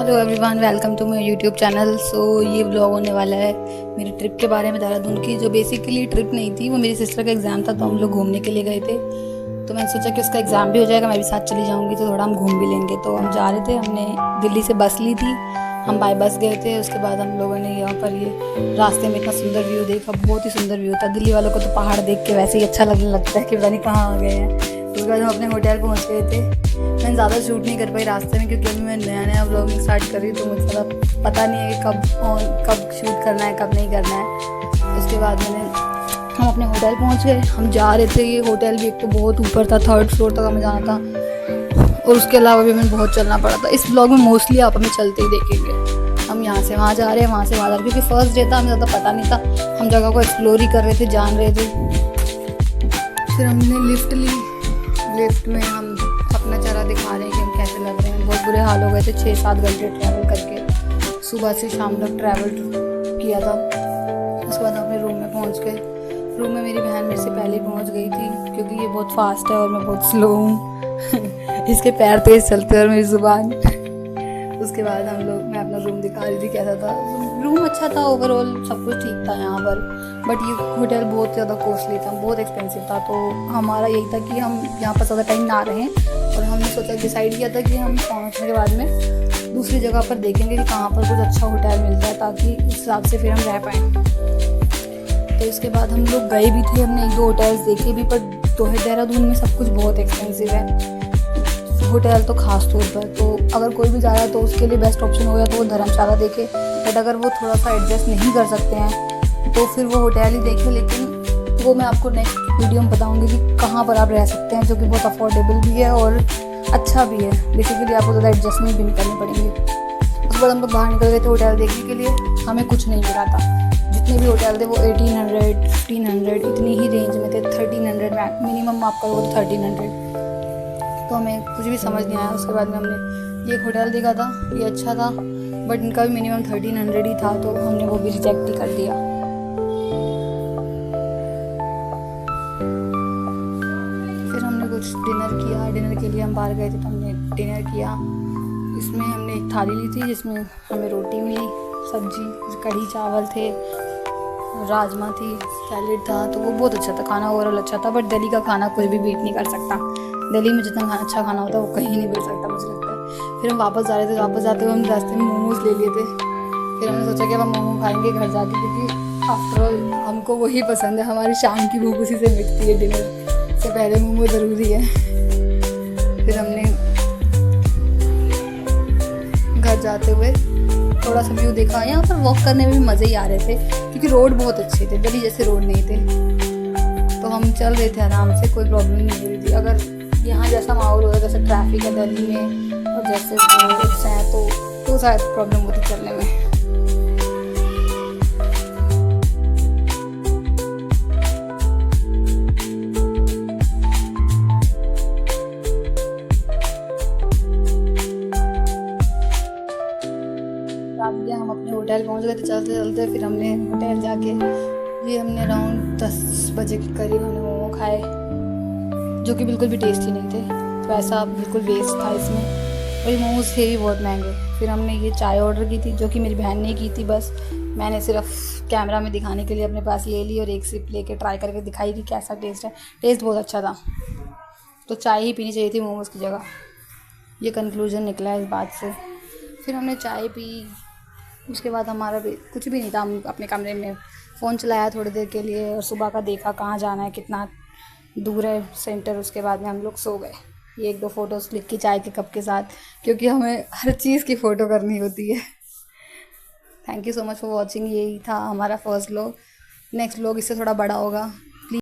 Hello everyone, welcome to my YouTube channel. ये vlog होने वाला है मेरी ट्रिप के बारे में, देहरादून की, जो बेसिकली ट्रिप नहीं थी, वो मेरी सिस्टर का एग्ज़ाम था, तो हम लोग घूमने के लिए गए थे। तो मैंने सोचा कि उसका एग्ज़ाम भी हो जाएगा, मैं भी साथ चली जाऊंगी, तो थोड़ा हम घूम भी लेंगे। तो हम जा रहे थे, हमने दिल्ली से बस ली थी, हम बाय बस गए थे। उसके बाद हम लोगों ने यहाँ पर ये रास्ते में इतना सुंदर व्यू देखा, बहुत ही सुंदर व्यू था। दिल्ली वालों को तो पहाड़ देख के वैसे ही अच्छा लगने लगता है कि पता नहीं कहाँ आ गए हैं। उसके बाद हम अपने होटल पहुँच गए थे। मैं ज़्यादा शूट नहीं कर पाई रास्ते में, क्योंकि अभी मैं नया व्लॉगिंग स्टार्ट कर रही हूँ, तो मुझे ज़्यादा पता नहीं है कि कब शूट करना है, कब नहीं करना है। उसके बाद हम अपने होटल पहुँच गए। हम जा रहे थे, ये होटल भी एक तो बहुत ऊपर था, 3rd फ्लोर तक हमें जाना था, और उसके अलावा भी हमें बहुत चलना पड़ा था। इस ब्लॉग में मोस्टली आप हमें चलते ही देखेंगे। हम यहाँ से वहाँ जा रहे हैं, वहाँ से वहाँ जा रहे हैं, क्योंकि फर्स्ट डे था, हमें ज़्यादा पता नहीं था, हम जगह को एक्सप्लोर ही कर रहे थे, जान रहे थे। फिर हमने लिफ्ट ली, लिफ्ट में हम अपना चेहरा दिखा रहे हैं कि हम कैसे लग रहे हैं। बहुत बुरे हाल हो गए थे, 6-7 घंटे ट्रैवल करके, सुबह से शाम तक ट्रैवल किया था। उसके बाद अपने रूम में पहुंच गए। रूम में मेरी बहन मेरे से पहले पहुंच गई थी, क्योंकि ये बहुत फास्ट है और मैं बहुत स्लो हूँ इसके पैर तेज़ चलते और मेरी ज़ुबान। उसके बाद मैं अपना रूम दिखा रही थी कैसा था। रूम अच्छा था, ओवरऑल सब कुछ ठीक था यहाँ पर, बट ये होटल बहुत ज़्यादा कॉस्टली था, बहुत एक्सपेंसिव था। तो हमारा यही था कि हम यहाँ पर ज़्यादा टाइम ना रहें, और हमने सोचा, डिसाइड किया था कि हम पहुँचने के बाद में दूसरी जगह पर देखेंगे कि कहाँ पर कुछ अच्छा होटल मिलता है, ताकि उस हिसाब से फिर हम रह पाएँ। तो इसके बाद हम लोग गए भी थे, हमने 1-2 होटल्स देखे भी, पर देहरादून में सब कुछ बहुत एक्सपेंसिव है, होटल तो खास तौर पर। तो अगर कोई भी जा रहा है तो उसके लिए बेस्ट ऑप्शन होगा तो वो धर्मशाला देखे, बट अगर वो थोड़ा सा एडजस्ट नहीं कर सकते हैं तो फिर वो होटल ही देखे। लेकिन वो मैं आपको नेक्स्ट वीडियो में बताऊंगी कि कहाँ पर आप रह सकते हैं, जो कि बहुत अफोर्डेबल भी है और अच्छा भी है। बेसिकली आपको ज़्यादा एडजस्टमेंट भी नहीं करनी पड़ेगी। उसके बाद हम लोग बाहर निकल गए थे होटल देखने के लिए। हमें कुछ नहीं मिला था, जितने भी होटल थे वो 1800, 1500 इतनी ही रेंज में थे। 1300 मिनिमम आपका वो 1300, तो हमें कुछ भी समझ नहीं आया। उसके बाद में हमने ये होटल देखा था, ये अच्छा था, बट इनका भी मिनिमम 1300 ही था, तो हमने वो भी रिजेक्ट ही कर दिया। फिर हमने कुछ डिनर किया। डिनर के लिए हम बाहर गए थे, तो हमने डिनर किया। इसमें हमने एक थाली ली थी, जिसमें हमें रोटी मिली, सब्जी, कढ़ी चावल थे, राजमा थी, सैलेड था। तो वो बहुत अच्छा था, खाना ओवरऑल अच्छा था, बट दिल्ली का खाना कुछ भी बीट नहीं कर सकता। दिल्ली में जितना अच्छा खाना होता है वो कहीं नहीं मिल सकता, मुझे लगता है। फिर हम वापस जा रहे थे, वापस जाते हुए हम रास्ते में मोमोज ले लिए थे। फिर हमने सोचा कि अब हम मोमो खाएंगे घर जाके, क्योंकि आफ्टरऑल हमको वही पसंद है, हमारी शाम की भूख उसी से मिटती है। डिनर से पहले मोमो ज़रूरी है। फिर हमने घर जाते हुए थोड़ा सा व्यू देखा। यहाँ पर वॉक करने में भी मज़े ही आ रहे थे, क्योंकि रोड बहुत अच्छे थे, दिल्ली जैसे रोड नहीं थे। तो हम चल रहे थे आराम से, कोई प्रॉब्लम नहीं हो रही थी। अगर यहाँ जैसा माहौल होता है, जैसे ट्रैफिक है दिल्ली में और जैसे रोड्स हैं, तो शायद प्रॉब्लम होती चलने में। हम अपने होटल पहुँच गए थे चलते चलते। फिर हमने होटल जाके हमने अराउंड 10 बजे के करीब हमने मोमो खाए, जो कि बिल्कुल भी टेस्टी नहीं थे, पैसा बिल्कुल वेस्ट था इसमें, और ये मोमोज थे भी बहुत महंगे। फिर हमने ये चाय ऑर्डर की थी, जो कि मेरी बहन ने की थी, बस मैंने सिर्फ कैमरा में दिखाने के लिए अपने पास ले ली और एक सिप लेके ट्राई करके दिखाई कि कैसा टेस्ट है। टेस्ट बहुत अच्छा था, तो चाय ही पीनी चाहिए थी मोमोज की जगह, ये कंक्लूजन निकला है इस बात से। फिर हमने चाय पी। उसके बाद हमारा भी कुछ भी नहीं था, हम अपने कमरे में फ़ोन चलाया थोड़ी देर के लिए, और सुबह का देखा कहाँ जाना है, कितना दूर है सेंटर। उसके बाद में हम लोग सो गए। ये 1-2 फ़ोटोज़ क्लिक की चाय के कप के साथ, क्योंकि हमें हर चीज़ की फ़ोटो करनी होती है। Thank you so much for watching. यही था हमारा फर्स्ट व्लॉग। नेक्स्ट व्लॉग इससे थोड़ा बड़ा होगा,